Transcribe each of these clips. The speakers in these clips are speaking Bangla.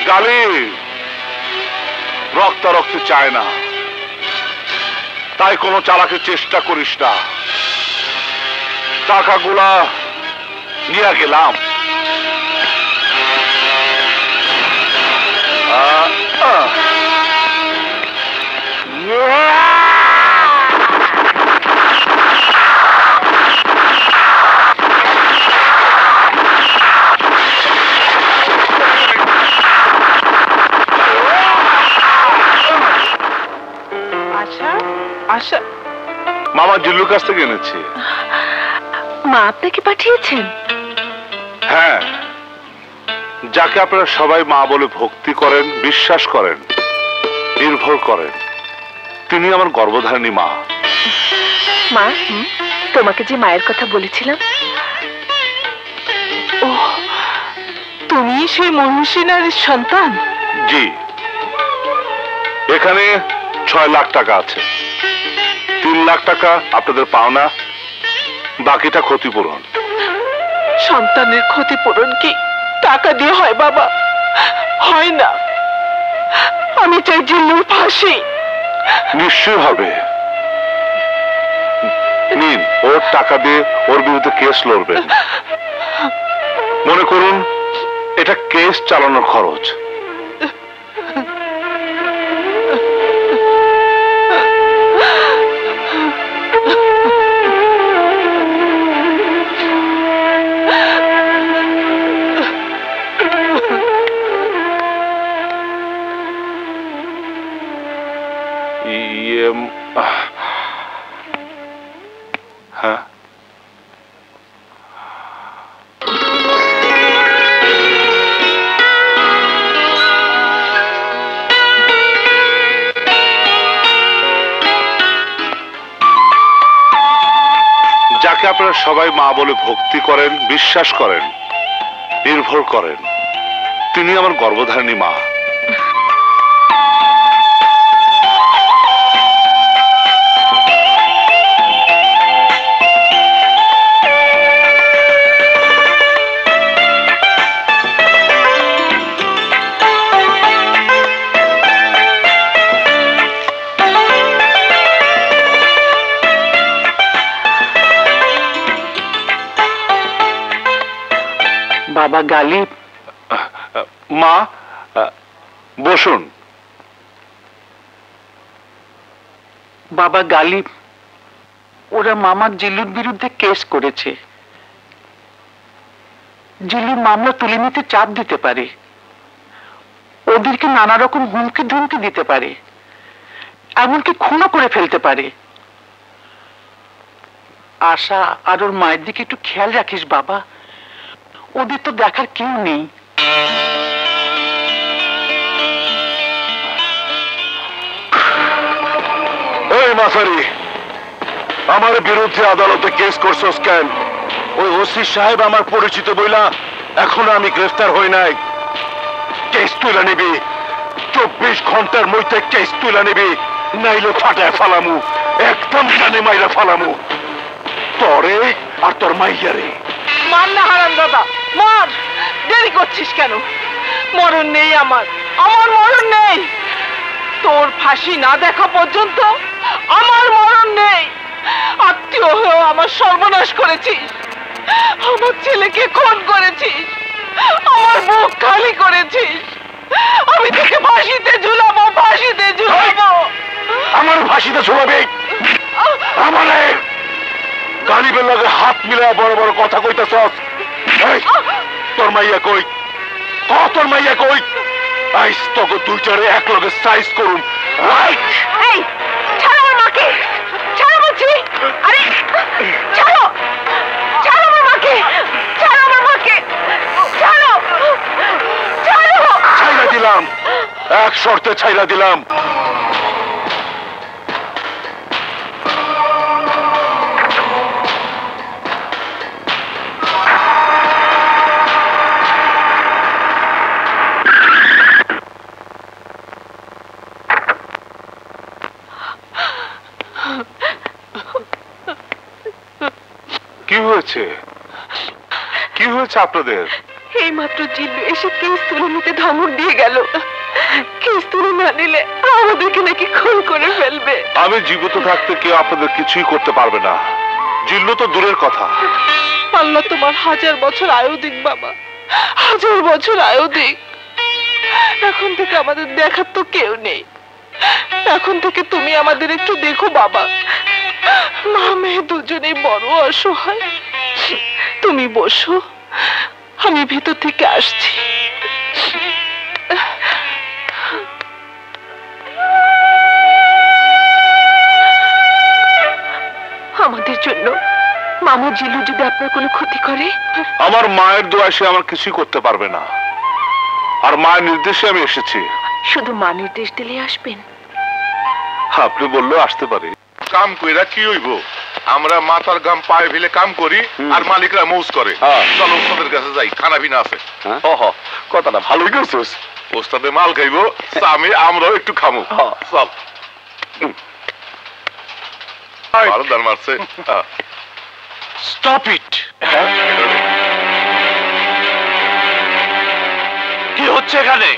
গালি রক্তারক্তি চায় না, তাই কোনো চালাকের চেষ্টা করিস না। টাকাগুলা নিয়ে গেলাম। আশা মামা জিল্লুর কাছ থেকে এনেছি। মা আপনাকে পাঠিয়েছেন? হ্যাঁ, যাকে আপনারা সবাই মা বলে ভক্তি করেন, বিশ্বাস করেন, নির্ভর করেন, তিনি আমার গর্ভধারিণী মা। মা, তোমাকে যে মায়ের কথা বলেছিলাম, ও তুমি সেই মহিষী নারীর সন্তান? জি, এখানে 6 লাখ টাকা আছে। 3 লাখ টাকা আপনাদের পাওনা, বাকিটা ক্ষতিপূরণ। সন্তানের ক্ষতিপূরণ কি টাকা দিয়ে হয় বাবা? হয় না। আমি চাই জিল্লুর ফাঁসি। নিশ্চয় হবে। নিন, ওর টাকা দিয়ে ওর বিরুদ্ধে কেস লড়বেন। মনে করুন এটা কেস চালানোর খরচ। হ্যাঁ, যাকে আপনারা সবাই মা বলে ভক্তি করেন, বিশ্বাস করেন, নির্ভর করেন, তিনি আমার গর্ভধারিণী মা। বাবা গালিব। মা বসুন। বাবা গালিব, ওরা মামার জিল্লুর বিরুদ্ধে কেস করেছে। জিল্লুর মামলা তুলে নিতে চাপ দিতে পারে, ওদেরকে নানা রকম হুমকি ধুমকি দিতে পারে, এমনকি খুনও করে ফেলতে পারে। আশা আর ওর মায়ের দিকে একটু খেয়াল রাখিস বাবা, ওদের তো দেখার কেউ নেই। এই মাসারি, আমার বিরুদ্ধে আদালতে কেস করছস কেন? ওই ওসি সাহেব আমার পরিচিত বইলা এখনো আমি গ্রেফতার হই নাই। কেস তুলে নিবি, 24 ঘন্টার মধ্যে কেস তুলে নিবি, নাইলে ফাটায় ফালামু, একদম জানে মাইরা ফালামু তরে আর তোর মাইয়ারে। মার না হারাম দাদা, মার। দেরি করছিস কেন? মরণ নেই আমার, আমার মরণ নেই। তোর ফাঁসি না দেখা পর্যন্ত আমার মরণ নেই। আত্মীয় হয়েও আমার সর্বনাশ করেছিস, আমার ছেলেকে খুন করেছিস, আমার মুখ খালি করেছিস। আমি তোকে ফাঁসিতে ঝুলাবো, ফাঁসিতে ঝুলাবো। আমার ফাঁসিতে ঝুলাবে? আমারে গালিবের লগে হাত মিলা বড় বড় কথা কইতাছস? তোর মাইয়া কই? তোর মাইয়া কই? আইস তোকে দুইটারে এক লগে সাইজ করুন। এই ছাড়ো আমার মাকে, ছাড়ো বলছি। আরে ছাড়ো, ছাড়ো আমার মাকে, ছাড়ো আমার মাকে, ছাড়ো, ছাড়ো। ছাইরা দিলাম, এক শর্তে ছাইরা দিলাম। কি হয়েছে? কি হয়েছে আপনাদের? এই মাত্র জিল্লু এসে কেস তুলে নিতে ধমক দিয়ে গেল। কেস তুলে না নিলে আমাদেরকে নাকি খুন করে ফেলবে। আমি জীবিত থাকতে কেউ আপনাদের কিছুই করতে পারবে না। জিল্লু তো দূরের কথা। আল্লাহ তোমার 1000 বছর আয়ু দিক বাবা, 1000 বছর আয়ু দিক। এখন থেকে আমাদের দেখার তো কেউ নেই। এখন থেকে তুমি আমাদের একটু দেখো বাবা। মা মেয়ে দুজনেই বড় অসহায়। তুমি বসো, আমি ভিতর থেকে আসছি। আমাদের জন্য মামু জিল্লু যদি আপনার কোনো ক্ষতি করে? আমার মায়ের দোয়া সে আমার কিছুই করতে পারবে না। আর মায়ের নির্দেশে আমি এসেছি। শুধু মা নির্দেশ দিলে আসবেন? আপনি বললেও আসতে পারি। কাম কইরা কি হইব? আমরা মাথার গাম পায়ে ফেলে কাম করি আর মালিকরা মৌজ করে। চলো ওস্তাদের কাছে যাই, খানা পিনা আছে। কথাটা ভালোই করছিস। ওস্তাদে মাল খাইবো, আমি আমরাও একটু খামু। চল। ভালো দান মারছে। Stop it. কি হচ্ছে এখানে?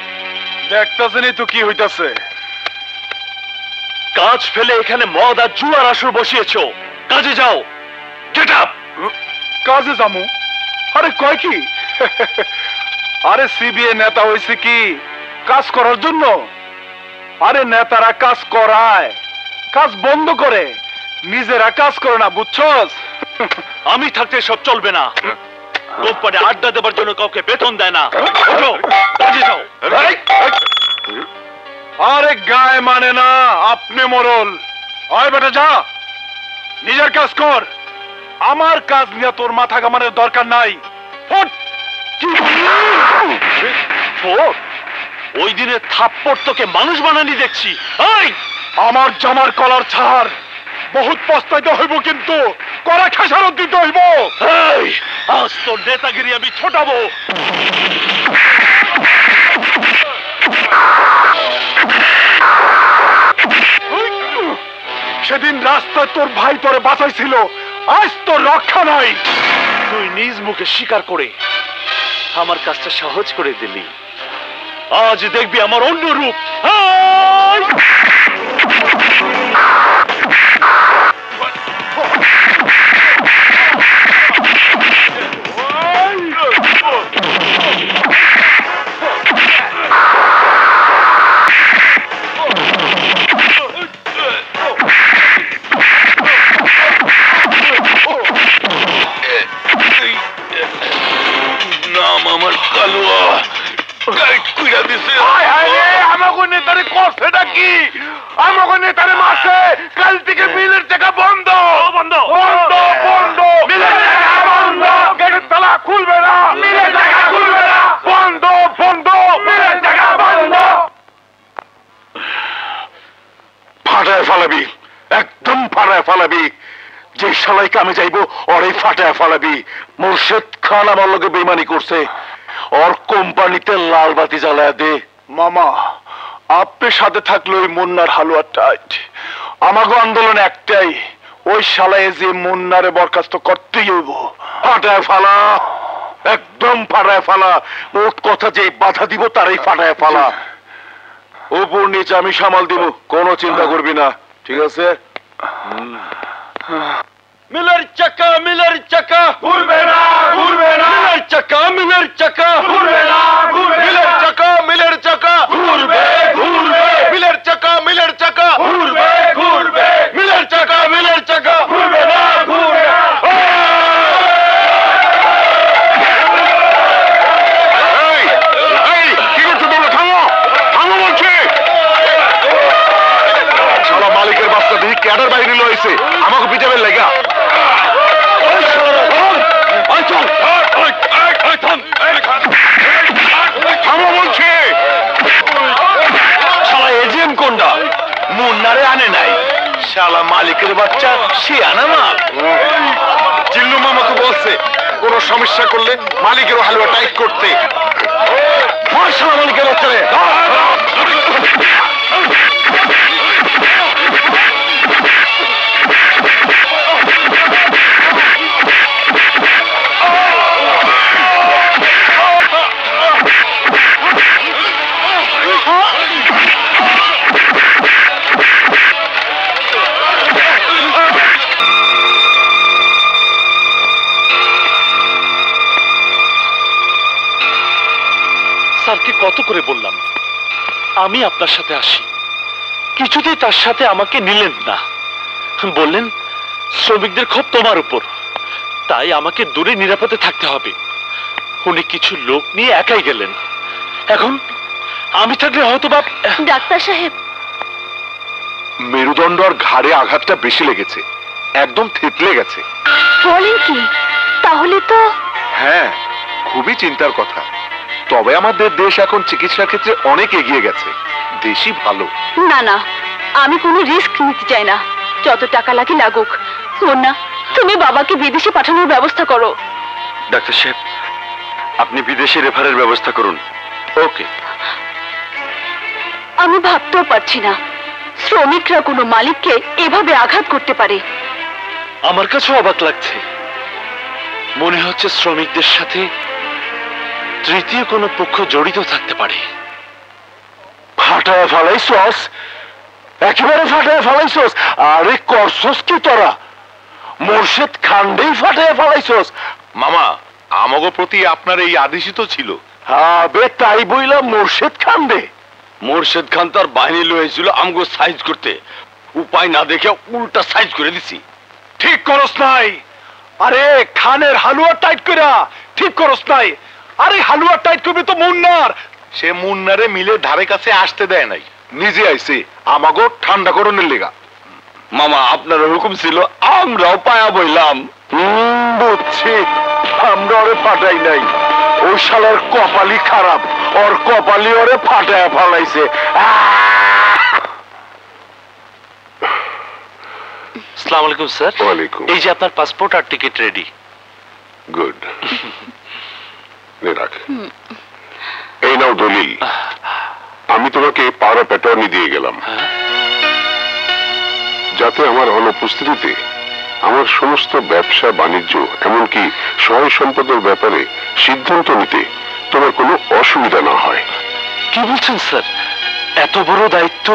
দেখতেছেনই তো কি হইতাছে। কাজ ফেলে এখানে মদ আর জুয়ার আসর বসিয়েছো। কাজে যাও। Get up. কাজে যামু? আরে কয় কি? আরে সিবিআই নেতা হইছে কি কাজ করার জন্য? আরে নেতারা কাজ করায়, কাজ বন্ধ করে, নিজেরা কাজ করে না, বুঝছস? আমি থাকতে সব চলবে না। কোম্পানি আড্ডা দেবার জন্য কাউকে বেতন দেয় না। কাজে যাও। আরে গায়ে মানে না, আপনি মরল। আয় বেটা যা, নিজের কাজ কর। আমার কাজ নিয়ে তোর মাথা ঘামানোর দরকার নাই। ওই দিনে থাপ্পড় তোকে মানুষ বানানি দেখছি। আমার জামার কলার ছাড়। বহুত পস্তাইতে হইব, কিন্তু করা খেসারত দিতে হইব। আজ তোর নেতাগিরি আমি ছোটাবো। সেদিন রাস্তায় তোর ভাই তোরে বাঁচাইছিল, আজ তোর রক্ষা নাই। তুই নিজ মুখে স্বীকার করে আমার কাজটা সহজ করে দিলি। আজ দেখবি আমার অন্য রূপ। নাম আমার কালুয়া। গাইড কইরা দিছে। আমাকে নেতারে করছেটা কি? আমাকে নেতারে মাসে কাল থেকে মিলের টাকা বন্ধ বন্ধ বন্ধ বন্ধ। মিলের টাকা বন্ধ। গেটের তালা খুলবে না। মিলের টাকা খুলবে না। বন্ধ বন্ধ। মিলের টাকা বন্ধ। ফাটায় ফালাবি, একদম ফাটায় ফালাবি। যে শালাই কামে যাইবো ওরে ফাটায় ফালাবি। মুর্শেদ খান আমার লোকে বেইমানি করছে, ওর কোম্পানিতে লাল বাতি জ্বালায় দে। মামা, আপনি সাথে থাকলে ওই মুন্নার হালুয়া টাইট। আমাকে আন্দোলন একটাই, ওই শালায় যে মুন্নারে বরখাস্ত করতেই হইব। ফাটায় ফালা, একদম ফাটায় ফালা। ওর কথা যে বাধা দিব তারই ফাটায় ফালা। উপর নিচে আমি সামাল দিব, কোনো চিন্তা করবি না, ঠিক আছে? মিলের চাকা, মিলের চাকা ঘুরবে না, ঘুরবে না। মিলের চাকা, মিলের চাকা ঘুরবে না, ঘুরবে। মিলের চাকা, মিলের চাকা ঘুরবে, ঘুরবে। মিলের চাকা, মিলের চাকা ঘুরবে, ঘুরবে। মিলের চাকা, মিলের চাকা ঘুরবে না, ঘুরবে। কি করছো তোমরা? থামো, থামো বলছি। শালা মালিকের বাচ্চা দেখি ক্যাডার বাহিনী লইছে আমাকে পিটাবের লাগা। শালা এজেন্ট কোনটা? মুন্নারে আনে নাই। শালা মালিকের বাচ্চা সে আনা মাল। জিল্লু মামাকে বলছে কোন সমস্যা করলে মালিকের হালুয়া টাইট করতে। শালা মালিকের বাচ্চা রে। স্যারকে কত করে বললাম আমি আপনার সাথে আসি, কিছুতেই তার সাথে আমাকে নিলেন না। বললেন শ্রমিকদের ক্ষোভ তোমার উপর, তাই আমাকে দূরে নিরাপদে থাকতে হবে। উনি কিছু লোক নিয়ে একাই গেলেন। এখন আমি থাকলে হয়তো বা। ডাক্তার সাহেব, মেরুদণ্ড আর ঘাড়ে আঘাতটা বেশি লেগেছে, একদম থেতলে গেছে। বলেন কি? তাহলে তো। হ্যাঁ, খুবই চিন্তার কথা। তবে আমাদের দেশ এখন চিকিৎসার ক্ষেত্রে অনেক এগিয়ে গেছে, দেশই ভালো। না না, আমি কোনো রিস্ক নিতে চাই না, যত টাকা লাগে লাগুক। না, তুমি বাবাকে বিদেশে পাঠানোর ব্যবস্থা করো। ডাক্তার সাহেব, আপনি বিদেশে রেফারের ব্যবস্থা করুন। ওকে। আমি ভাবতেও পারছি না শ্রমিকরা কোনো মালিককে এভাবে আঘাত করতে পারে। আমার কাছেও অবাক লাগছে, মনে হচ্ছে শ্রমিকদের সাথে তৃতীয় কোনো পক্ষ জড়িত থাকতে পারে। ফাটায় ফেলাইছস, একেবারে ফাটায় ফেলাইছস। আরে করছস কি তোরা? মোর্শেদ খান্ডেই ফাটায় ফেলাইছস। মামা, আমাগো প্রতি আপনার এই আদেশই তো ছিল। আবে তাই বইলা মোর্শেদ খান্ডে? মোর্শেদ খান তার বাহিনী লয়েছিল আমগো সাইজ করতে, উপায় না দেখে উল্টা সাইজ করে দিছি। ঠিক করস নাই। আরে খানের হালুয়া টাইট কইরা ঠিক করস নাই। আরে হালুয়া টাইট করবি তো মুন্নার। সে মুন্নারে মিলে ধারে কাছে আসতে দেয় নাই, নিজে আইছে আমাগো ঠান্ডা করণের লেগা। মামা, আপনার হুকুম ছিল, আমরাও পায়া বইলাম। বুঝছি, আমরা ওরে ফাটাই নাই। ওই শালার কপালই খারাপ, ওর কপালই ওরে ফাটায় ফেলাইছে। আসসালামু আলাইকুম স্যার। ওয়ালাইকুম। এই যে আপনার পাসপোর্ট আর টিকিট রেডি। গুড। রাখ, এই নাও দলিল। আমি তোমাকে পাওয়ার অফ অ্যাটর্নি দিয়ে গেলাম, যাতে আমার অনুপস্থিতিতে আমার সমস্ত ব্যবসা বাণিজ্য এমনকি সহায় সম্পদের ব্যাপারে সিদ্ধান্ত নিতে তোমার কোনো অসুবিধা না হয়। কি বলছেন স্যার? এত বড় দায়িত্ব?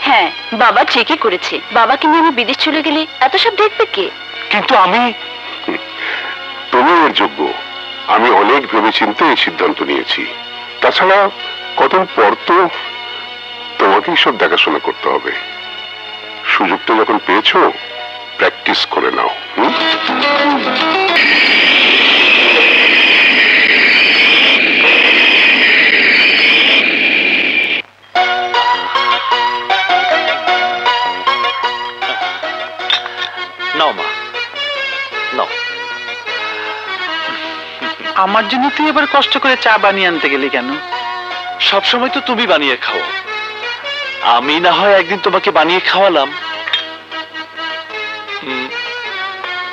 হ্যাঁ, বাবা ঠিকই করেছে। বাবাকে নিয়ে আমি বিদেশ চলে গেলে এত সব দেখবে কে? কিন্তু আমি। তুমি এর যোগ্য। আমি অনেক ভেবেচিন্তে এই সিদ্ধান্ত নিয়েছি। তাছাড়া কতদিন পর তো তোমাকেই সব দেখাশোনা করতে হবে। সুযোগটা যখন পেয়েছো, প্র্যাকটিস করে নাও। নাও মা, নাও। আমার জন্য তুই এবার কষ্ট করে চা বানিয়ে আনতে গেলি কেন? সবসময় তো তুমি বানিয়ে খাও, আমি না হয় একদিন তোমাকে বানিয়ে খাওয়ালাম।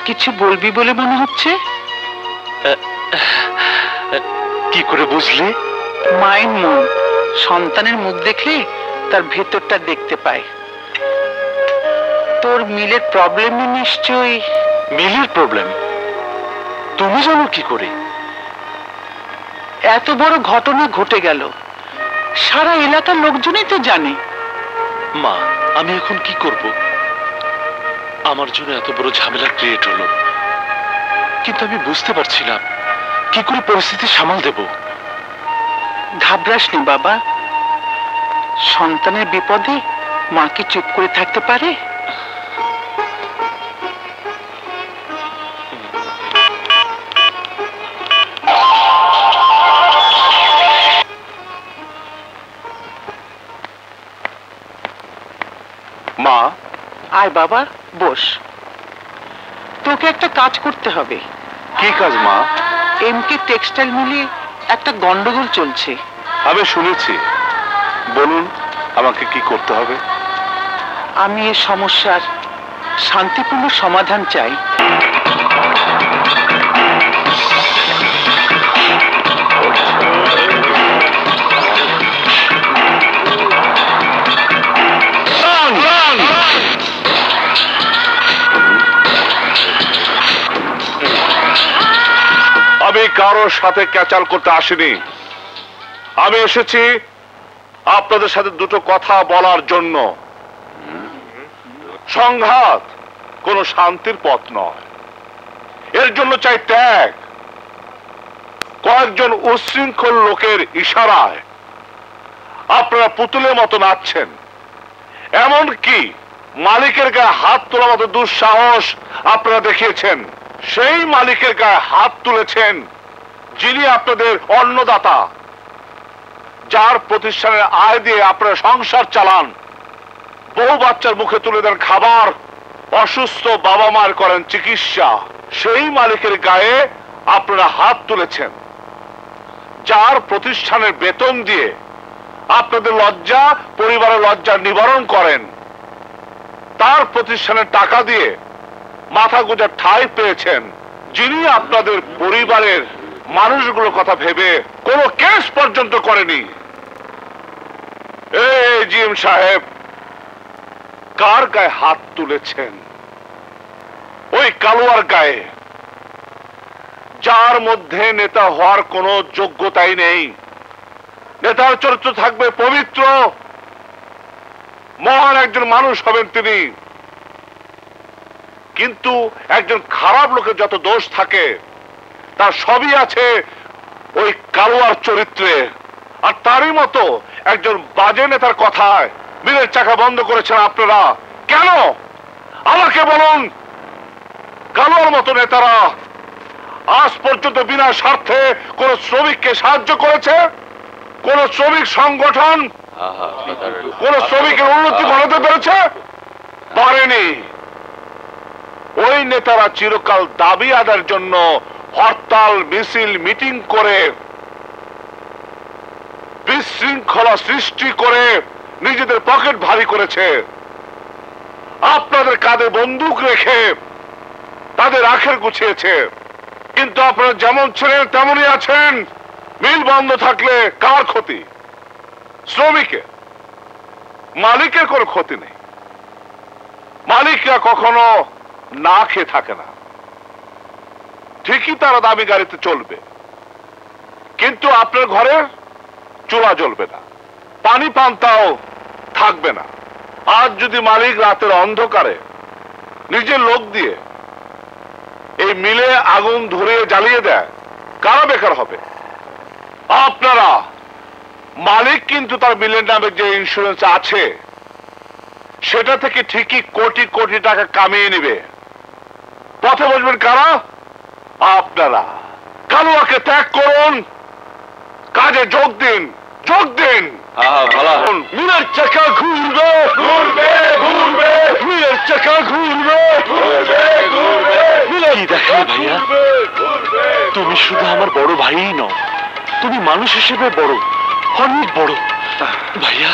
কিছু বলবি বলে মনে হচ্ছে। কি করে বুঝলে? মায়ের মন সন্তানের মুখ দেখলে তার ভেতরটা দেখতে পায়। তোর মিলের প্রবলেম নিশ্চয়ই। মিলের প্রবলেম? তুমি জানো কি করে? এত বড় ঘটনা ঘটে গেল, সারা এলাকার লোকজনই তো জানে। মা, আমি এখন কি করব? আমার জন্য এত বড় ঝামেলা ক্রিয়েট হলো, কিন্তু আমি বুঝতে পারছিলাম কি করে পরিস্থিতি সামাল দেব। ঘাবড়াস নি বাবা, সন্তানের বিপদে মা কি চুপ করে থাকতে পারে? মা, আয় বাবা, বস। তোকে একটা কাজ করতে হবে। কি কাজ মা? এমকে টেক্সটাইল মিলে একটা গন্ডগোল চলছে। আমি শুনেছি, বলুন আমাকে কি করতে হবে? আমি এই সমস্যার শান্তিপূর্ণ সমাধান চাই। আমি কারোর সাথে ক্যাচাল করতে আসিনি। আমি এসেছি আপনাদের সাথে দুটো কথা বলার জন্য। সংঘাত কোনো শান্তির পথ নয়, এর জন্য চাই ত্যাগ। কয়েকজন উচ্ছৃঙ্খল লোকের ইশারায় আপনারা পুতুলের মতো নাচছেন, এমনকি মালিকের গায়ে হাত তোলার মতো দুঃসাহস আপনারা দেখিয়েছেন। সেই মালিকের গায়ে হাত তুলেছেন যিনি আপনাদের অন্নদাতা, যার প্রতিষ্ঠানের আয় দিয়ে আপনারা সংসার চালান, বহু বাচ্চার মুখে তুলে দেন খাবার, অসুস্থ বাবা মার করেন চিকিৎসা। সেই মালিকের গায়ে আপনারা হাত তুলেছেন, যার প্রতিষ্ঠানের বেতন দিয়ে আপনাদের লজ্জা, পরিবারের লজ্জা নিবারণ করেন, তার প্রতিষ্ঠানের টাকা দিয়ে মাথা গোঁজার ঠাঁই পেয়েছেন, যিনি আপনাদের পরিবারের মানুষগুলোর কথা ভেবে কোনো কেস পর্যন্ত করেনি। এই জিএম সাহেব, কার গায়ে হাত তুলেছেন? ওই কালুয়ার গায়ে, যার মধ্যে নেতা হওয়ার কোনো যোগ্যতাই নেই। নেতার চরিত্র থাকবে পবিত্র, মহান একজন মানুষ হবেন তিনি, কিন্তু একজন খারাপ লোকের যত দোষ থাকে তার সবই আছে ওই কালুয়ার চরিত্রে। আর তারই মতো একজন বাজে নেতার কথায় মিলের চাকা বন্ধ করেছেন আপনারা। কেন আমাকে বলুন? কালুয়ার মতো নেতারা আজ পর্যন্ত বিনা স্বার্থে কোন শ্রমিককে সাহায্য করেছে? কোন শ্রমিক সংগঠন কোন শ্রমিকের উন্নতি ঘটাতে পেরেছে? পারেনি। ওই নেতারা চিরকাল দাবি আদায়ের জন্য হরতাল, মিছিল, মিটিং করে, বিশৃঙ্খলা সৃষ্টি করে নিজেদের পকেট ভারী করেছে। আপনাদের কাঁধে বন্দুক রেখে তাদের আখের গুছিয়েছে। কিন্তু আপনারা যেমন ছিলেন তেমনই আছেন। মিল বন্ধ থাকলে কার ক্ষতি? শ্রমিকের। মালিকের কোনো ক্ষতি নেই। মালিকরা কখনো না খেয়ে থাকে না। ঠিকই তারা দামি গাড়িতে চলবে, কিন্তু আপনার ঘরের চুলা জ্বলবে না, পানি পান্তাও থাকবে না। আজ যদি মালিক রাতের অন্ধকারে নিজের লোক দিয়ে এই মিলে আগুন ধরিয়ে জ্বালিয়ে দেয়, কারা বেকার হবে? আপনারা। মালিক কিন্তু তার মিলের নামে যে ইন্স্যুরেন্স আছে সেটা থেকে ঠিকই কোটি কোটি টাকা কামিয়ে নেবে। পথে বসবেন কারা? আপনারা। কালুয়াকে ত্যাগ করুন, কাজে যোগ দিন, যোগ দিন। মিলের চাকা ঘুরবে, ঘুরবে, ঘুরবে, মিলের চাকা ঘুরবে, ঘুরবে, ঘুরবে। কি দেখেন ভাইয়া, তুমি শুধু আমার বড় ভাইই নও, তুমি মানুষ হিসেবে বড়, অনেক বড় ভাইয়া।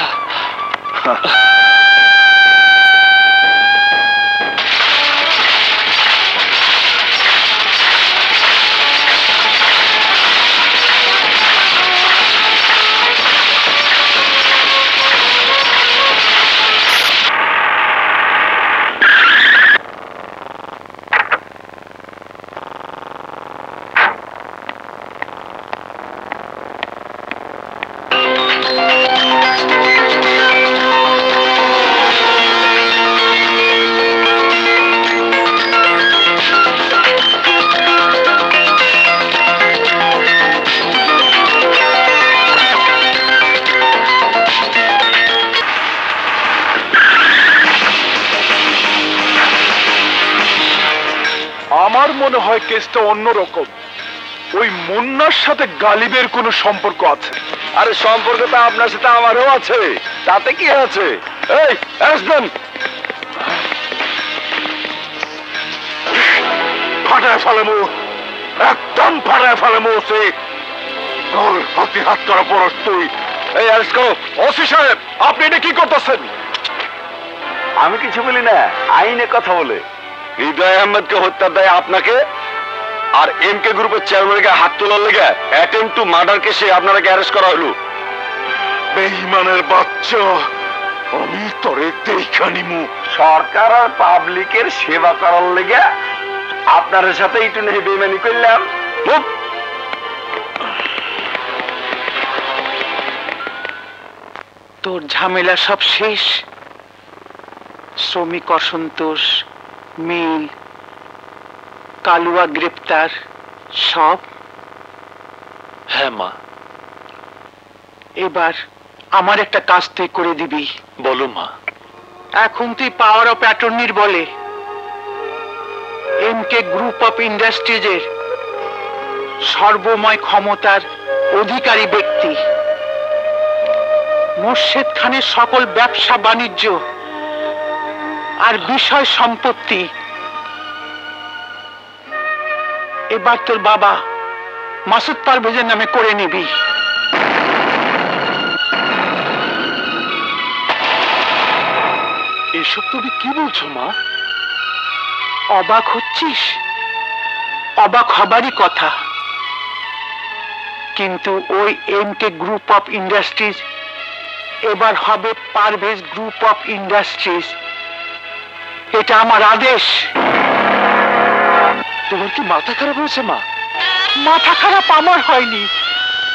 আমার মনে হয় কেসটা অন্যরকম। ওই মুন্নার সাথে গালিবের কোনো সম্পর্ক আছে। আরে সম্পর্ক তো আপনার সাথে আমারও আছে, তাতে কি আছে? এই আসবেন, ফাটায় ফেলেমু, একদম ফাটায় ফেলেমু। সে তোর হাতে হাত করা পরশ তুই। এই অ্যারেস্ট করো। ওসি সাহেব, আপনি এটা কি করতেছেন? আমি কিছু বলি না, আইনে কথা বলে। হৃদয় আহমেদকে হত্যার দায় আপনাকে আর এমকে গ্রুপের চেয়ারম্যানকে হাত তোলার লেগে অ্যাটেম্প টু মার্ডার কেসে আপনাকে অ্যারেস্ট করা হলো। বেঈমানের বাচ্চা, আমি তোরে দেখা নিমু। সরকার আর পাবলিকের সেবা করার লেগে আপনার সাথে একটু নেই বেইমানি করলাম। তোর ঝামেলা সব শেষ? শ্রমিক অসন্তোষ, মিল, কালুয়া গ্রেপ্তার, সব? হ্যাঁ মা। এবার আমার একটা কাজ তুই করে দিবি। বলো মা। এখন তুই পাওয়ার অফ অ্যাটর্নির বলে এমকে গ্রুপ অফ ইন্ডাস্ট্রিজের সর্বময় ক্ষমতার অধিকারী ব্যক্তি। মোর্শেদ খানের সকল ব্যবসা বাণিজ্য আর বিষয় সম্পত্তি এবার তোর বাবা মাসুদ পারভেজের নামে করে নিবি। এসব তুমি কি বলছো মা? অবাক হচ্ছিস? অবাক হবারই কথা, কিন্তু ওই এমকে গ্রুপ অফ ইন্ডাস্ট্রিজ এবার হবে পারভেজ গ্রুপ অফ ইন্ডাস্ট্রিজ। এটা আমার আদেশ। তোমার কি মাথা খারাপ হয়েছে মা? মাথা খারাপ আমার হয়নি,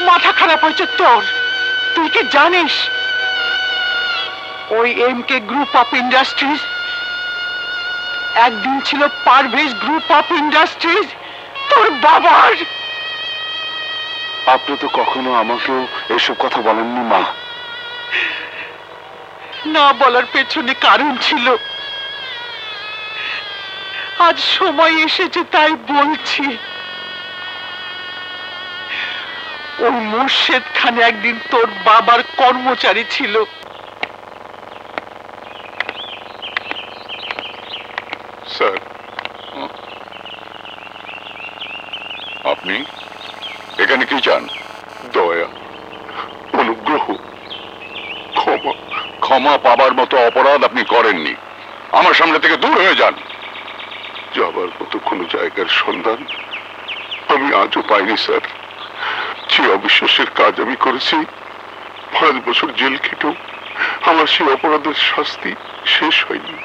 মাথা খারাপ হয়েছে তোর। তুই কি জানিস ওই এমকে গ্রুপ অফ ইন্ডাস্ট্রিজ একদিন ছিল পারভেজ গ্রুপ অফ ইন্ডাস্ট্রিজ, তোর বাবার। আপনি তো কখনো আমাকেও এসব কথা বলেননি মা। না বলার পেছনে কারণ ছিল, আজ সময় এসেছে তাই বলছি। ওই মোর্শেদ খান একদিন তোর বাবার কর্মচারী ছিল। স্যার, আপনি এখানে কি চান? দয়া, অনুগ্রহ, ক্ষমা। ক্ষমা পাবার মতো অপরাধ আপনি করেননি। আমার সামনে থেকে দূর হয়ে যান। যাবার মতো কোনো জায়গার সন্ধান আমি আজও পাইনি স্যার। যে অবিশ্বাসের কাজ আমি করেছি, 5 বছর জেল খেটেও আমার সেই অপরাধের শাস্তি শেষ হয়নি।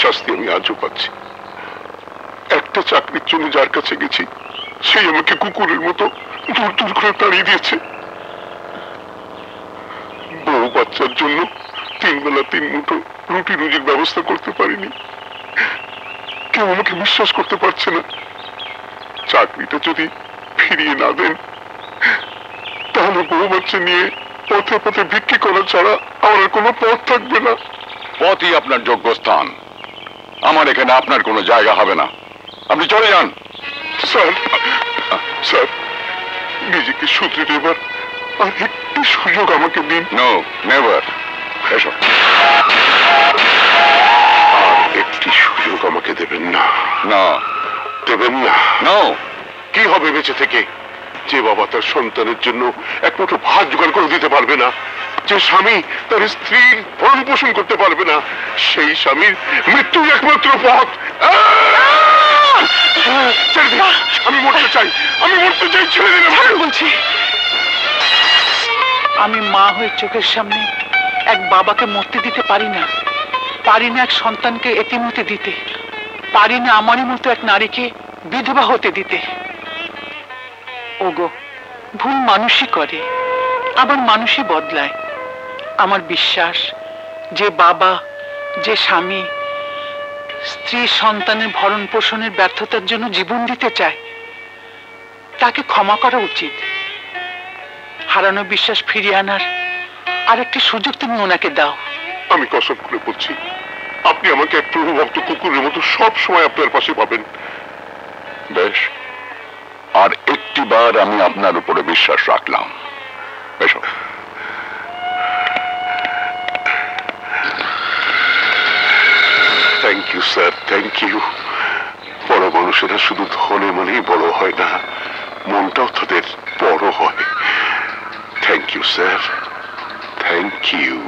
শাস্তি আমি আজও পাচ্ছি। একটা চাকরির জন্য যার কাছে গেছি, সেই আমাকে কুকুরের মতো দূর দূর করে তাড়িয়ে দিয়েছে। বউ বাচ্চার জন্য 3 বেলা 3 মুঠো রুটি রুজির ব্যবস্থা করতে পারিনি। কেউ আমাকে বিশ্বাস করতে পারছে না। চাকরিটা যদি ফিরিয়ে না দেন, তাহলে বউ বাচ্চা নিয়ে পথে পথে বিক্রি করা ছাড়া আমার আর কোনো পথ থাকবে না। পথই আপনার যোগ্য স্থান। আমার এখানে আপনার কোনো জায়গা হবে না। আপনি চলে যান। স্যার, স্যার, নিজেকে শুধরে নেবার আর একটি সুযোগ আমাকে দিন। No, never. এসব আর একটি সুযোগ আমাকে দেবেন না। না, দেবেন না। নো। কি হবে বেঁচে থেকে? যে বাবা তার সন্তানের জন্য একমাত্র ভাত জোগাড় করে দিতে পারবে না, যে স্বামী তার স্ত্রীর ভরণ পোষণ করতে পারবে না, সেই স্বামীর মৃত্যুর একমাত্র পথ। আমি মরতে চাই, আমি মরতে চাই। ছেড়ে দিন বলছি। আমি মা হয়ে চোখের সামনে এক বাবাকে মরতে দিতে পারি না, পারি না এক সন্তানকে এতিম হতে দিতে, পারি না আমারই মতো এক নারীকে বিধবা হতে দিতে। ওগো, ভুল মানুষই করে, আবার মানুষই বদলায়। আমার বিশ্বাস, যে বাবা, যে স্বামী স্ত্রী সন্তানের ভরণ পোষণের ব্যর্থতার জন্য জীবন দিতে চায়, তাকে ক্ষমা করা উচিত। হারানো বিশ্বাস ফিরিয়ে আনার আর একটি সুযোগ তুমি ওনাকে দাও। আমি কসম করে বলছি, আপনি আমাকে এক প্রভুভক্ত কুকুরের মতো সব সময় আপনার পাশে পাবেন। বেশ, আর একটিবার আমি আপনার উপরে বিশ্বাস রাখলাম। বেশ, thank you sir, thank you. বড় মানুষেরা শুধু ধনে মানেই বড় হয় না, মনটাও তাদের বড় হয়। Thank you sir, thank you.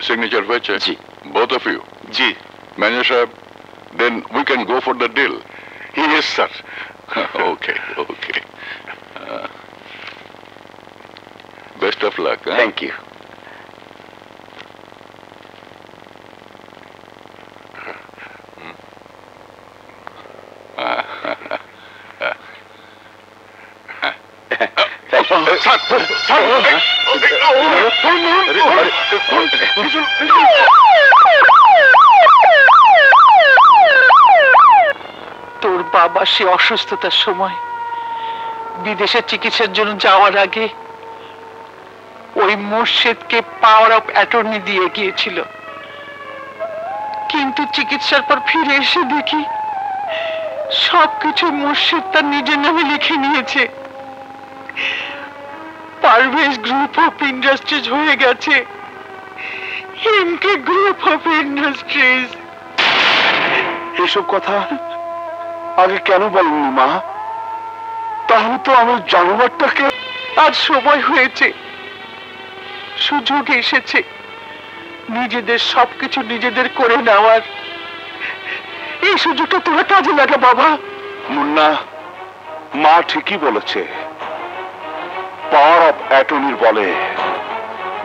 Signature হয়েছে? জি। Both of you? জি। Manager সাহেব, then we can go for the deal. Yes, sir. Okay okay, best of luck. Thank you. তোর বাবা সে অসুস্থতার সময় বিদেশে চিকিৎসার জন্য যাওয়ার আগে ওই মোর্শেদকে পাওয়ার অফ অ্যাটর্নি দিয়ে গিয়েছিল, কিন্তু চিকিৎসার পর ফিরে এসে দেখি সবকিছু মোর্শেদ তার নিজের নামে লিখে নিয়েছে। পারভেজ গ্রুপ অফ ইন্ডাস্ট্রিজ হয়ে গেছে এমকে গ্রুপ অফ ইন্ডাস্ট্রিজ। এসব কথা আগে কেন বলেননি মা? তাহলে তো আমার জানোয়ারটাকে। আজ সময় হয়েছে, সুযোগ এসেছে নিজেদের সবকিছু নিজেদের করে নেওয়ার। এই সুযোগটা তোরা কাজে লাগে বাবা। মুন্না, মা ঠিকই বলেছে। পাওয়ার অফ অ্যাটর্নির বলে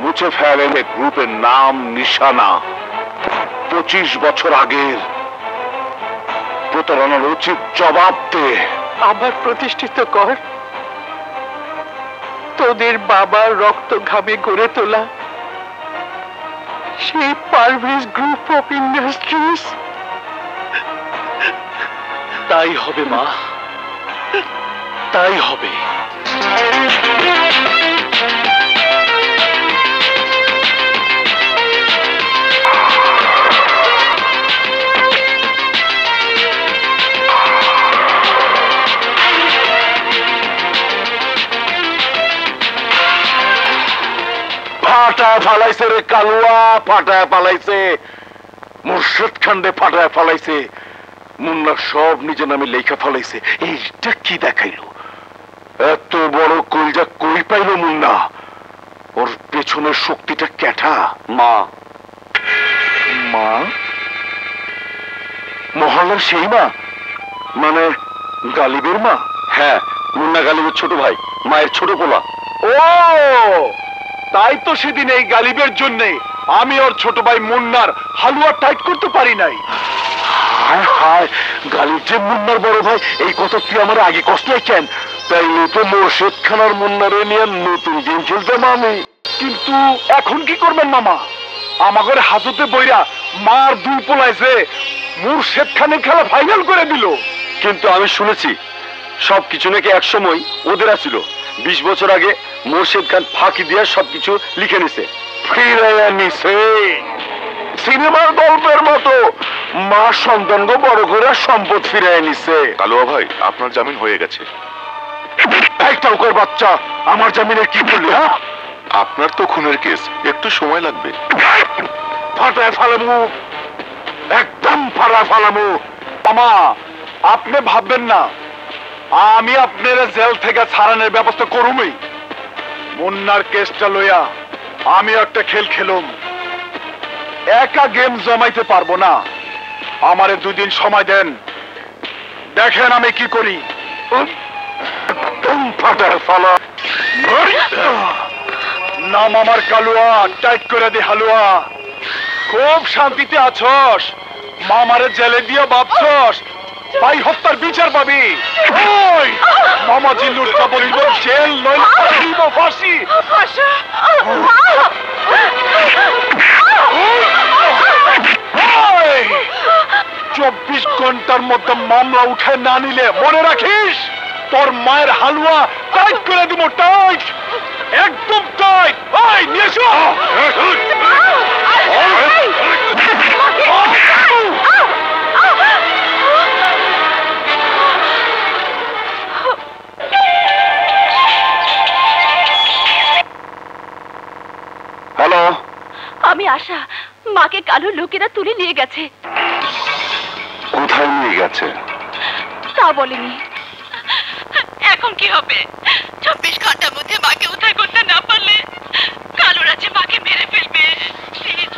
মুছে ফেলেন গ্রুপের নাম নিশানা। 25 বছর আগের প্রতারণার উচিত জবাব দে। আবার প্রতিষ্ঠিত কর তোদের বাবার রক্ত ঘামে গড়ে তোলা সেই পারভেজ গ্রুপ অফ ইন্ডাস্ট্রিজ। তাই হবে মা, তাই হবে। ফাটায় ফালাইছে রে কালুয়া, ফাটায় ফালাইছে। মুর্শিদ খান্ডে ফাটায় ফালাইছে। মুন্না সব নিজের নামে লেখা ফলাইছে। এইটা কি দেখাইলো? এত বড় কলজা কই পাইল মুন্না? ওর পেছনের শক্তিটা ক্যাঠা? মা। মা? মহল্লার সেই মা? মানে গালিবের মা? হ্যাঁ, মুন্না গালিবের ছোট ভাই, মায়ের ছোট পোলা। ও তাই তো সেদিন এই গালিবের জন্যে আমি ওর ছোট ভাই মুন্নার হালুয়া টাইট করতে পারি নাই। হায় হায়, গালিব যে মুন্নার বড় ভাই, এই কথা তুই আমার আগে কষ্ট কেন? তাই নতুন মোর্শেদ খানার মুন্নারে নিয়ে নতুন গেম খেলতাম আমি। কিন্তু এখন কি করবেন মামা? আমাদের হাজতে বইরা মার দুই পোলায় যে মুর্শেদ খানের খেলা ফাইনাল করে দিল। কিন্তু আমি শুনেছি সবকিছু নাকি একসময় ওদের ছিল। 20 বছর আগে মোর্শেদ খান ফাঁকি দিয়ে সবকিছু লিখে নিছে। ফিরে নিছে সিনেমার গল্পের মতো। মা সন্তানকে বড় করে সম্পদ ফিরে নিছে। কালুয়া ভাই, আপনার জামিন হয়ে গেছে। একটা ওকর বাচ্চা, আমার জামিনে কি করলি? হ্যাঁ, আপনার তো খুনের কেস, একটু সময় লাগবে। ফাটায় ফালামু, একদম ফাটায় ফালামু। মামা, আপনি ভাববেন না আমি আপনার জেল থেকে ছাড়ানোর ব্যবস্থা করুমই। মুন্নার কেসটা লইয়া আমি একটা খেল খেলুম। একা গেম জমাইতে পারবো না, আমারে 2 দিন সময় দেন, দেখেন আমি কি করি। একদম ফাটায় ফালা। নাম আমার কালুয়া, টাইট করে দে হালুয়া। খুব শান্তিতে আছস, মামারে জেলে দিয়ে ভাবছস ভাই হত্যার বিচার পাবি। ওই মামা জিল্লুরটা বলিব জেল নইলে দিব ফাঁসি। 24 ঘন্টার মধ্যে মামলা উঠে না নিলে মনে রাখিস তোর মায়ের হালুয়া টাইট করে দিব। টাইট, একদম টাইট। ওই নিয়ে এসো। হ্যালো, আমি আশা, মাকে কালো লোকেরা তুলে নিয়ে গেছে। কোথায় নিয়ে গেছে? তা বলেনি। এখন কি হবে? 24 ঘন্টার মধ্যে মাকে উদ্ধার করতে না পারলে কালোরা যে মাকে মেরে ফেলবে। প্লিজ,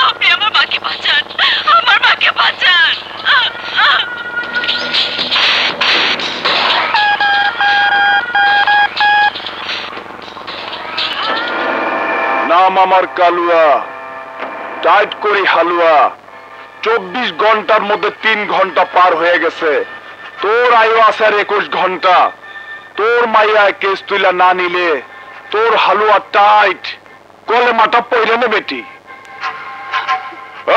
আপনি আমার মাকে বাঁচান, আমার মাকে বাঁচান। আমার কালুয়া, টাইট করি হালুয়া। 24 ঘন্টার মধ্যে 3 ঘন্টা পার হয়ে গেছে। তোর আয়ু আছে আর 21 ঘন্টা। তোর মাইয়ায় কেস তুইলা না নিলে তোর হালুয়া টাইট, কলেমাটা পইরে নে বেটি।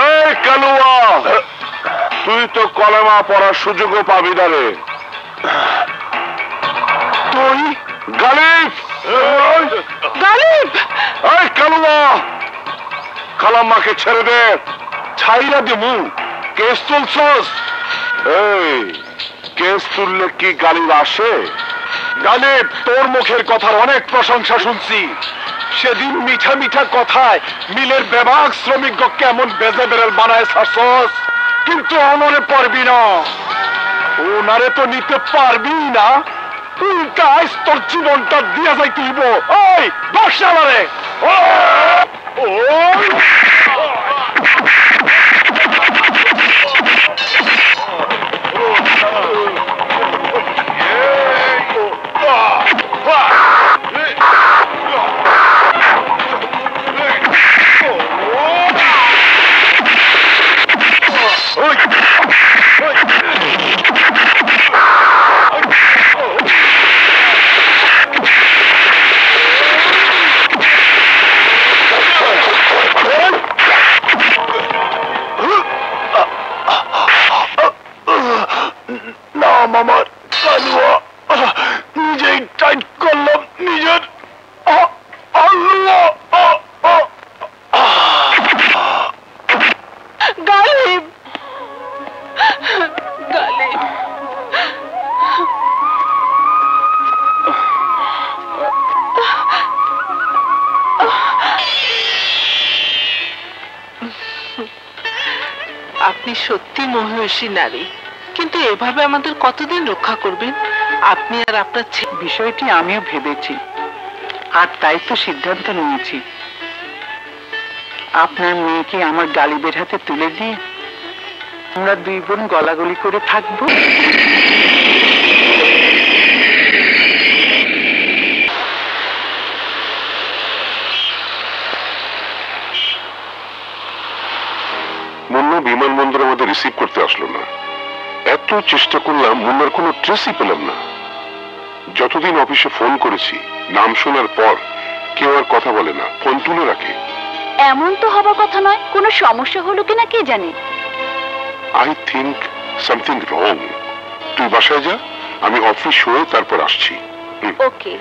এই কালুয়া, তুই তো কলেমা পড়ার সুযোগও পাবি না রে। তুই গালিব, গালিব! এই কালুয়া, খালাম্মাকে ছেড়ে দে। ছাইরা দিমু। কেস তুলছস? এই কেস তুললে কি গালিব আসে? গালিব, তোর মুখের কথার অনেক প্রশংসা শুনছি। সেদিন মিঠা মিঠা কথায় মিলের বেবাক শ্রমিক কেমন বেজে বেরেল বানায় ছাড়ছস, কিন্তু অনরে পারবি না। ওনারে তো নিতে পারবি না, উল্টা আইস তোর জীবনটা দিয়া যাই তুইব। ওই বর্ষা মারে। আমার কালুয়া, নিজেই টাইট করলাম নিজের আলুয়া। গালিব, গালিব! আপনি সত্যি মহিষী নারী, কিন্তু এভাবে আমাদের কতদিন রক্ষা করবেন আপনি আর আপনার ছেলে? বিষয়টি আমিও ভেবেছি, আর তাই তো সিদ্ধান্ত নিয়েছি আপনার মেয়েকে আমার গালিবের হাতে তুলে দিয়ে আমরা 2 বোন গলাগলি করে থাকবো। মুন্না বিমানবন্দরে আমাদের রিসিভ করতে আসলো না। এত চেষ্টা করলাম, মুন্নার কোনো ট্রেসই পেলাম না। যতদিন অফিসে ফোন করেছি, নাম শোনার পর কেউ আর কথা বলে না, ফোন তুলে রাখে। এমন তো হবার কথা নয়, কোনো সমস্যা হলো কিনা কে জানে। I think something wrong. তুই বাসায় যা, আমি অফিস হয়ে তারপর আসছি। ওকে।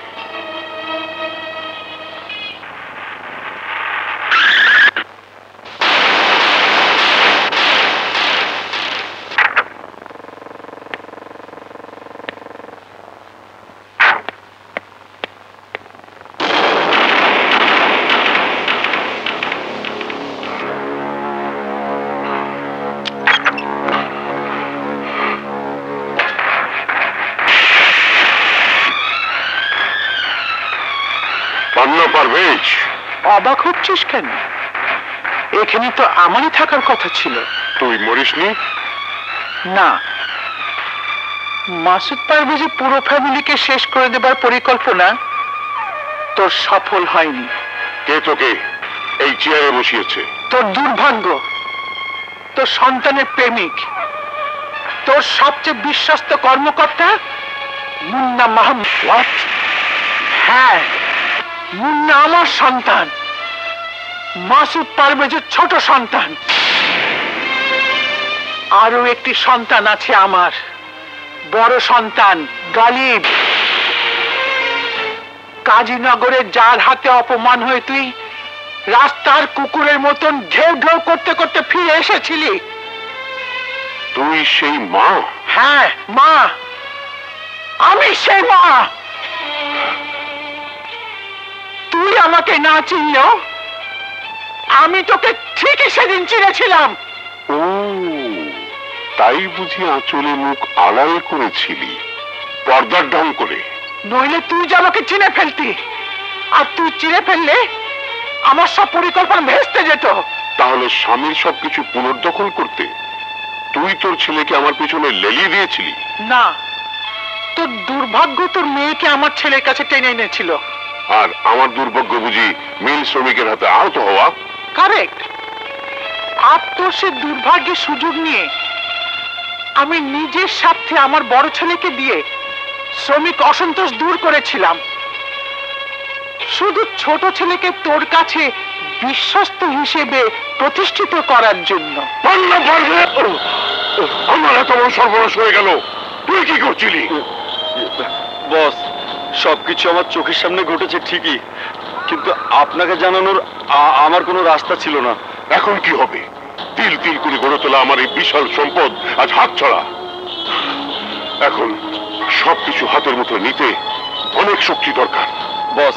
পারভেজ, অবাক হচ্ছিস কেন? এখানে তো আমারই থাকার কথা ছিল। তুই মরিসনি? না, মাসুদ পারভেজের পুরো ফ্যামিলিকে শেষ করে দেবার পরিকল্পনা তোর সফল হয়নি। কে তোকে এই চেয়ারে বসিয়েছে? তোর দুর্ভাগ্য, তোর সন্তানের প্রেমিক, তোর সবচেয়ে বিশ্বস্ত কর্মকর্তা মুন্না মাহমুদ। হ্যাঁ, মুন্না আমার সন্তান, মাসুদ পারভেজের ছোট সন্তান। আরো একটি সন্তান আছে আমার, বড় সন্তান গালিব। কাজীনগরে যার হাতে অপমান হয়ে তুই রাস্তার কুকুরের মতন ঢেউ ঢেউ করতে করতে ফিরে এসেছিলি। তুই সেই মা? হ্যাঁ মা, আমি সেই মা। তুই আমাকে না চিনলেও আমি তোকে ঠিকই সেদিন চিনেছিলাম। ও, তাই বুঝি আঁচলে মুখ আড়াল করেছিলি, পর্দার ঢং করে? নইলে তুই যে আমাকে চিনে ফেলতি, আর তুই চিনে ফেললে আমার সব পরিকল্পনা ভেস্তে যেত। তাহলে স্বামীর সবকিছু পুনর্দখল করতে তুই তোর ছেলেকে আমার পিছনে লেলিয়ে দিয়েছিলি? না, তোর দুর্ভাগ্য তোর মেয়েকে আমার ছেলের কাছে টেনে এনেছিল। আর আমার দুর্ভাগ্য বুঝি মিল শ্রমিকের হাতে আহত হওয়া। কারেক্ট। আত্মসের দুর্ভাগ্যের সুযোগ নিয়ে আমি নিজের স্বার্থে আমার বড় ছেলেকে দিয়ে শ্রমিক অসন্তোষ দূর করেছিলাম, শুধু ছোট ছেলেকে তোর কাছে বিশ্বস্ত হিসেবে প্রতিষ্ঠিত করার জন্য। আমার এত বড় সর্বনাশ হয়ে গেল, তুই কি করছিলি? বস, সবকিছু আমার চোখের সামনে ঘটেছে ঠিকই, কিন্তু আপনাকে জানানোর আমার কোনো রাস্তা ছিল না। এখন কি হবে? তিল তিল করে গড়ে তোলা আমার এই বিশাল সম্পদ আজ হাত ছড়া। এখন সবকিছু হাতের মুঠো নিতে অনেক শক্তি দরকার। বস,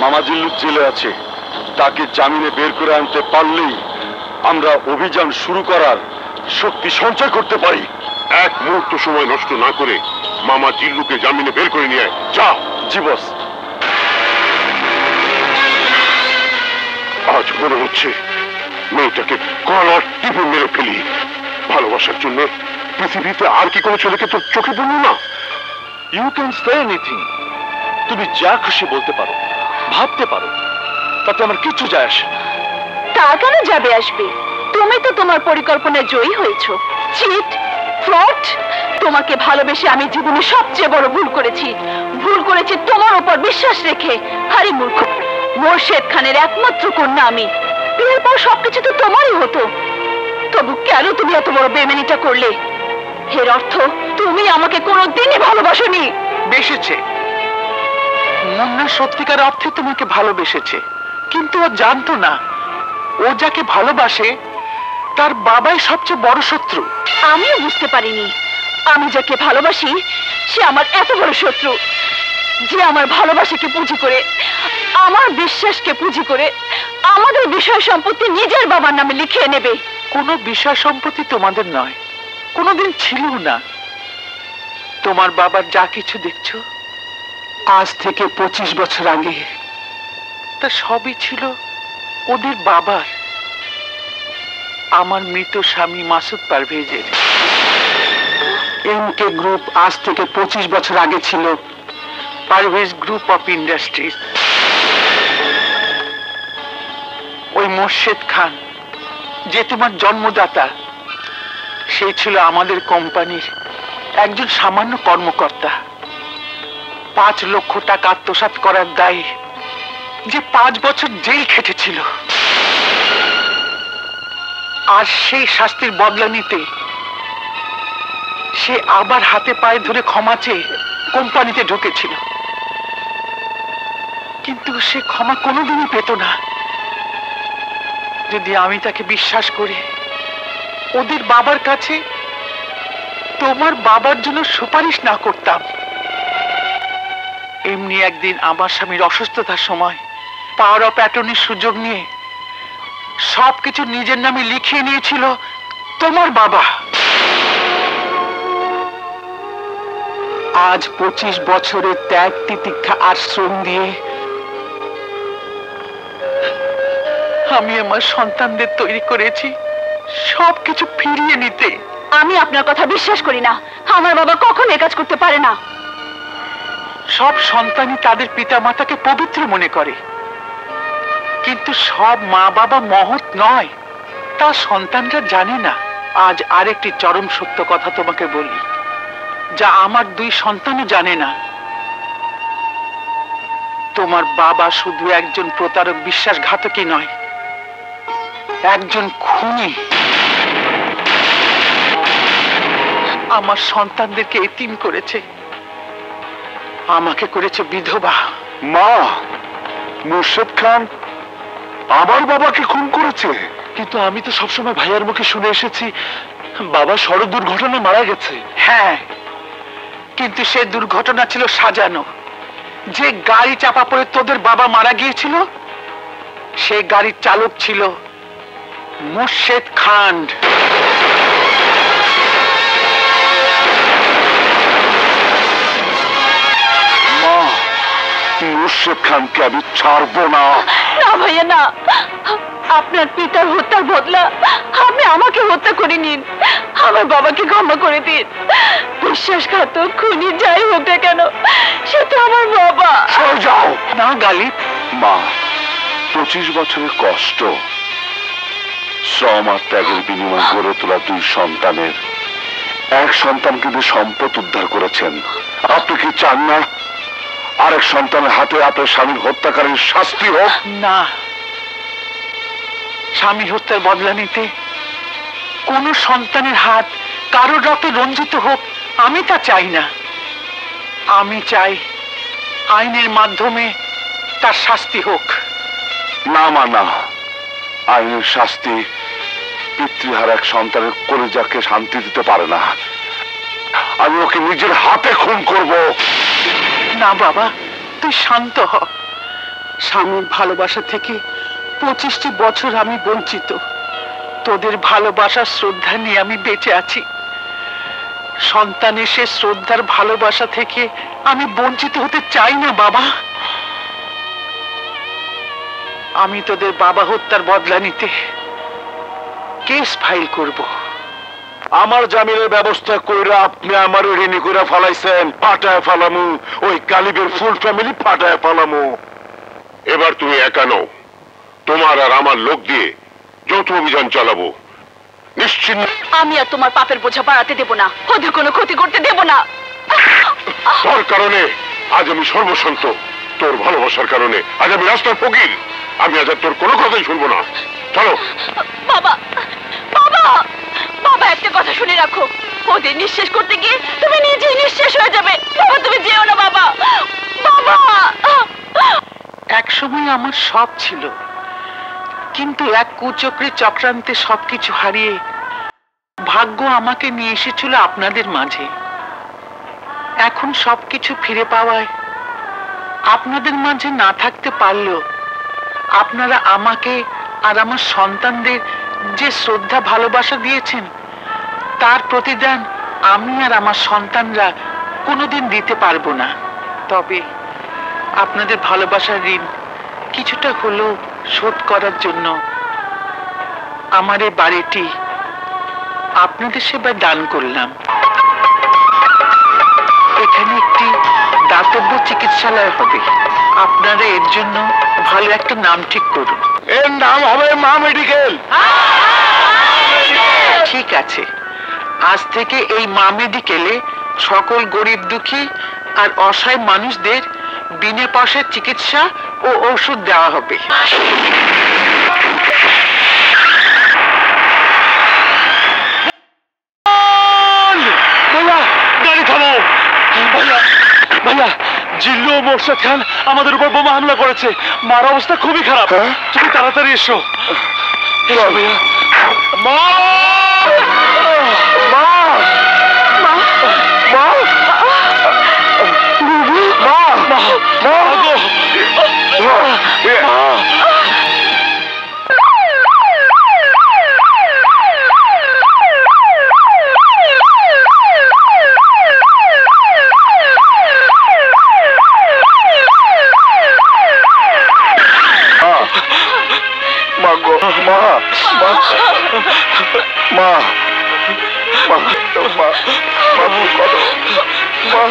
মামা জিল্লু জেলে আছে, তাকে জামিনে বের করে আনতে পারলেই আমরা অভিযান শুরু করার শক্তি সঞ্চয় করতে পারি। এক মুহূর্ত সময় নষ্ট না করে মামা জিল্লুকে জামিনে বের করে নিয়ে যা। জি বস। আজ মনে হচ্ছে মেয়েটাকে কলার টিপে মেরে ফেলি। ভালোবাসার জন্য পৃথিবীতে আর কি কোনো ছেলেকে তোর চোখে পড়লো না? You can say anything. তুমি যা খুশি বলতে পারো, ভাবতে পারো, তাতে আমার কিচ্ছু যায় আসে না। তা কেন যাবে আসবে? তুমি তো তোমার পরিকল্পনায় জয়ী হয়েছো। Cheat, fraud. তোমাকে ভালোবেসে আমি জীবনে সবচেয়ে বড় ভুল করেছি। ভুল করেছি তোমার উপর বিশ্বাস রেখে। আরে মূর্খ, মোর্শেদ খানের একমাত্র কন্যা আমি। বিয়ের পর সবকিছু তো তোমারই হতো, তবু কেন তুমি এত বড় বেমেনিটা করলে? এর অর্থ তুমি আমাকে কোনোদিনই ভালোবাসোনি। বেসেছে, মুন্না সত্যিকার অর্থে তোমাকে ভালোবেসেছে, কিন্তু ও জানতো না ও যাকে ভালোবাসে তার বাবাই সবচেয়ে বড় শত্রু। আমিও বুঝতে পারিনি আমি যাকে ভালোবাসি সে আমার এত বড় শত্রু, যে আমার ভালোবাসাকে পুঁজি করে, আমার বিশ্বাসকে পুঁজি করে আমাদের বিষয় সম্পত্তি নিজের বাবার নামে লিখিয়ে নেবে। কোনো বিষয় সম্পত্তি তোমাদের নয়, কোনোদিন ছিল না। তোমার বাবার যা কিছু দেখছো আজ থেকে 25 বছর আগে, তা সবই ছিল ওদের বাবার, আমার মৃত স্বামী মাসুদ পারভেজের। এমকে গ্রুপ আজ থেকে 25 বছর আগে ছিল পারভেজ গ্রুপ অফ ইন্ডাস্ট্রিজ। ওই মোর্শেদ খান যে তোমার জন্মদাতা, সে ছিল আমাদের কোম্পানির একজন সামান্য কর্মকর্তা। 5 লক্ষ টাকা আত্মসাৎ করার দায়ে যে 5 বছর জেল খেটেছিল, আর সেই শাস্তির বদলা নিতে সে আবার হাতে পায়ে ধরে ক্ষমা চেয়ে কোম্পানিতে ঢুকেছিল, কিন্তু সে ক্ষমা কোনোদিনই পেত না যদি আমি তাকে বিশ্বাস করে ওদের বাবার কাছে তোমার বাবার জন্য সুপারিশ না করতাম। এমনি একদিন আমার স্বামীর অসুস্থতার সময় পাওয়ার অফ অ্যাটর্নির সুযোগ নিয়ে সবকিছু নিজের নামে লিখিয়ে নিয়েছিল তোমার বাবা। আজ 25 বছরের ত্যাগ তিতিক্ষা আর শ্রম দিয়ে আমি আমার সন্তানদের তৈরি করেছি সবকিছু ফিরিয়ে নিতে। আমি আপনার কথা বিশ্বাস করি না। আমার বাবা কখনো এ কাজ করতে পারে না। সব সন্তানই তাদের পিতা মাতাকে পবিত্র মনে করে, কিন্তু সব মা বাবা মহৎ নয়, তা সন্তানরা জানে না। আজ আরেকটি চরম সত্য কথা তোমাকে বলি, যা আমার 2 সন্তানও জানে না। তোমার বাবা শুধু একজন প্রতারক বিশ্বাসঘাতকই নয়, একজন খুনি। আমার সন্তানদেরকে এতিম করেছে, আমাকে করেছে বিধবা। মা, মোর্শেদ খান আমার বাবাকে খুন করেছে? কিন্তু আমি তো সবসময় ভাইয়ার মুখে শুনে এসেছি বাবা সড়ক দুর্ঘটনায় মারা গেছে। হ্যাঁ, কিন্তু সে দুর্ঘটনা ছিল সাজানো। যে গাড়ি চাপা পড়ে তোদের বাবা মারা গিয়েছিল, সে গাড়ির চালক ছিল মোর্শেদ খান। মা, মোর্শেদ খানকে আমি ছাড়বো না। না ভাইয়া না, আপনার পিতার হত্যার বদলা আপনি আমাকে হত্যা করে নিন। আমার বাবাকে ক্ষমা করে দিন। বিশ্বাসঘাতক খুনি যাই হোক না কেন, সে তো আমার বাবা। সরে যাও। না গালিব? মা, 25 বছরের কষ্ট, শ্রম আর ত্যাগের বিনিময়ে গড়ে তোলা 2 সন্তানের এক সন্তানকে দিয়ে সম্পদ উদ্ধার করেছেন। আপনি কি চান না আরেক সন্তানের হাতে আপনার স্বামীর হত্যাকারীর শাস্তি হোক? না, স্বামী হত্যার বদলা নিতে কোন সন্তানের হাত কারোর রক্তে রঞ্জিত হোক, আমি তা চাই না। আমি চাই আইনের মাধ্যমে তার শাস্তি হোক। না মা, না, আইনের শাস্তি পিতৃহারা এক সন্তানের কলিজাকে শান্তি দিতে পারে না। আমি ওকে নিজের হাতে খুন করব। না বাবা, তুই শান্ত হ। স্বামীর ভালোবাসা থেকে 25টি বছর আমি বঞ্চিত। তোদের ভালোবাসার শ্রদ্ধা নিয়ে আমি বেঁচে আছি। সন্তানের সে শ্রদ্ধার ভালোবাসা থেকে আমি বঞ্চিত হতে চাই না বাবা। আমি তোদের বাবা হত্যার বদলা নিতে কেস ফাইল করব। আমার জামিনের ব্যবস্থা কইরা আপনি আমার ঋণী কইরা ফালাইছেন। পাটায় ফালামু, ওই গালিবের ফুল ফ্যামিলি পাটায় ফালামু। এবার তুমি একা নও, তোমার আর আমার লোক দিয়ে যৌথ অভিযান চালাবো। নিশ্চিন্ত। আমি আর তোমার পাপের বোঝা বাড়াতে দেব না, ওদের কোনো ক্ষতি করতে দেব না। তোর কারণে আজ আমি সর্বশান্ত, তোর ভালোবাসার কারণে আজ আমি রাস্তার ফকির। আমি আজ আর তোর কোনো কথাই শুনবো না। চলো। বাবা, বাবা, বাবা, একটা কথা শুনে রাখো, ওদের নিঃশেষ করতে গিয়ে তুমি নিজেই নিঃশেষ হয়ে যাবে। বাবা, তুমি যেও না বাবা। বাবা, এক সময় আমার সব ছিল, কিন্তু এক কুচক্রে চক্রান্তে সবকিছু হারিয়ে ভাগ্য আমাকে নিয়ে এসেছিল আপনাদের মাঝে। এখন সবকিছু ফিরে পাওয়ায় আপনাদের মাঝে না থাকতে পারলেও আপনারা আমাকে আর আমার সন্তানদের যে শ্রদ্ধা ভালোবাসা দিয়েছেন, তার প্রতিদান আমি আর আমার সন্তানরা কোনোদিন দিতে পারবো না। তবে আপনাদের ভালোবাসার ঋণ কিছুটা হলেও শোধ করার জন্য আমার এই বাড়িটি আপনাদের সেবায় দান করলাম। এখানে একটি দাতব্য চিকিৎসালয় হবে। আপনারা এর জন্য ভালো একটা নাম ঠিক করুন। এর নাম হবে মা মেডিকেল। ঠিক আছে, আজ থেকে এই মা মেডিকেলে সকল গরিব দুঃখী আর অসহায় মানুষদের বিনা পয়সায় চিকিৎসা ও ওষুধ দেওয়া হবে। ভাইয়া, গাড়ি থামো। ভাইয়া, ভাইয়া, জিল্লু ও মোর্শেদ খান আমাদের উপর বোমা হামলা করেছে। মার অবস্থা খুবই খারাপ। তুমি তাড়াতাড়ি এসো। এসো ভাইয়া। মা, মা, মা, মা, মা, মা, মা গো। মা, মা গো, মা, মা, মা, মা, মা, মা,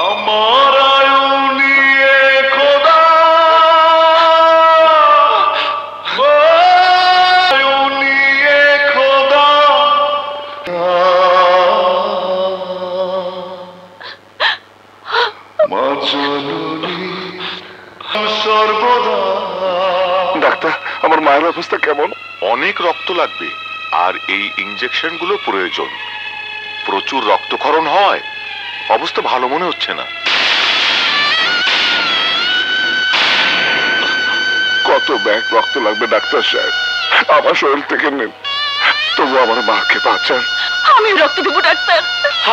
আমার আয়ুনিয়ে খোদা, আয়ুনিয়ে খোদা, মা জননী সর্বদা। ডাক্তার, আমার মায়ের অবস্থা কেমন? অনেক রক্ত লাগবে আর এই ইনজেকশন গুলো প্রয়োজন। প্রচুর রক্তক্ষরণ হয়, অবস্থা ভালো মনে হচ্ছে না। কত ব্যাগ রক্ত লাগবে ডাক্তার সাহেব? আমার শরীর থেকে নেন, তবু আমার মাকে বাঁচান। আমি রক্ত দেবো ডাক্তার।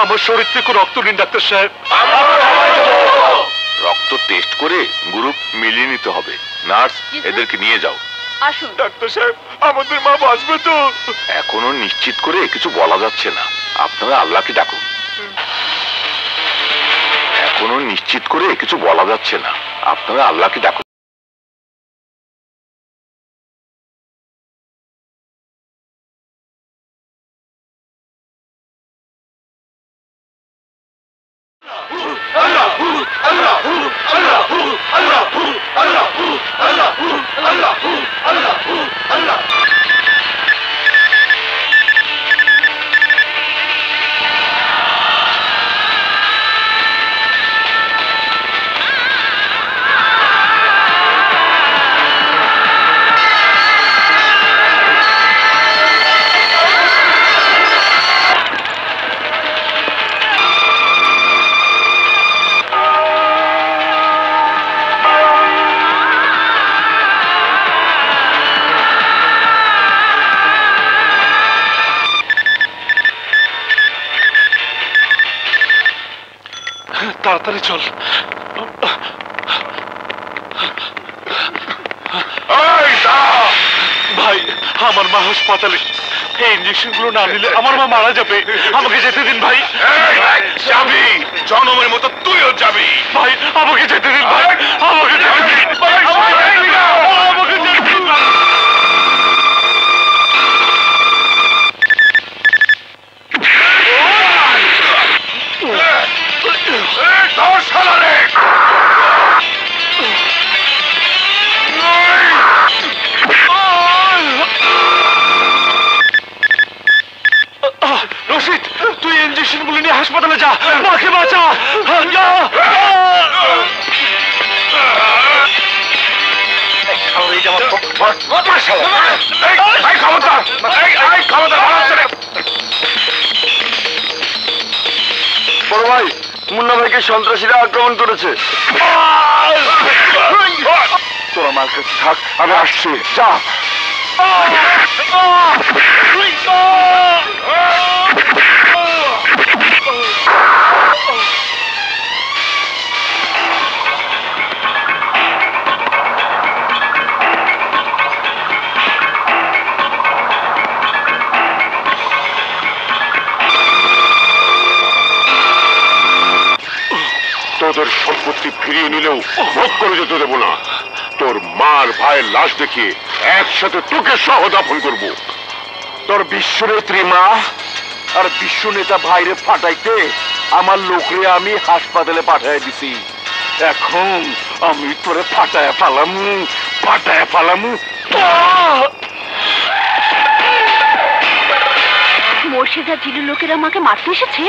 আমার শরীর থেকে রক্ত নিন ডাক্তার সাহেব। রক্ত টেস্ট করে গ্রুপ মিলিয়ে নিতে হবে। নার্স, এদেরকে নিয়ে যাও। আসুন ডাক্তার সাহেব, আমাদের মা বাঁচবে তো? এখনো নিশ্চিত করে কিছু বলা যাচ্ছে না, আপনারা আল্লাহকে ডাকুন। এখনো নিশ্চিত করে কিছু বলা যাচ্ছে না, আপনারা আল্লাহকে ডাকুন। তাড়াতাড়ি চল। ভাই, আমার মা হাসপাতালে, এই ইঞ্জেকশন গুলো না নিলে আমার মা মারা যাবে। আমাকে যেতে দিন ভাই। যাবি, জনমের মতো তুইও যাবি। ভাই আমাকে যেতে দিন ভাই, আমাকে যেতে দিন, আমাকে যেতে দিন। রশিদ, তুই ইঞ্জেকশন গুলো নিয়ে হাসপাতালে যা, মাকে বাঁচা। বড় ভাই, মুন্না ভাইকে সন্ত্রাসীরা আক্রমণ করেছে। তোর আমার কাছে থাক, আমি আসছি। যা। তোদের সম্পত্তি ফিরিয়ে নিলেও ভোগ করে যেতে দেবো না। তোর মার ভাইয়ের লাশ দেখিয়ে একসাথে তোকে সহ দাফন করবো। তোর বিশ্বনেত্রী মা আর বিশ্ব নেতা ভাইরে ফাটাইতে আমার লোকরে আমি হাসপাতালে পাঠাই দিছি। এখন আমি তোরে ফাটায় ফালামু। মোর্শেদা জিলু লোকেরা আমাকে মারতে এসেছে।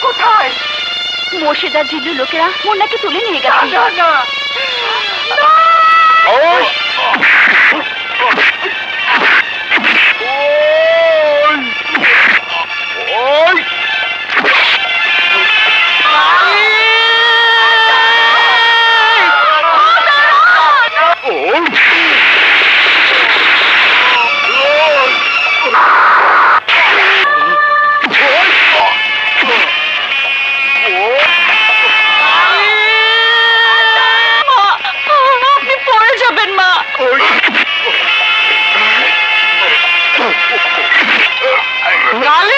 কোথায়? মোর্শেদা জিল্লু লোকেরা মুন্নাকে তুলে নিয়ে গেছে। না না ওই গালি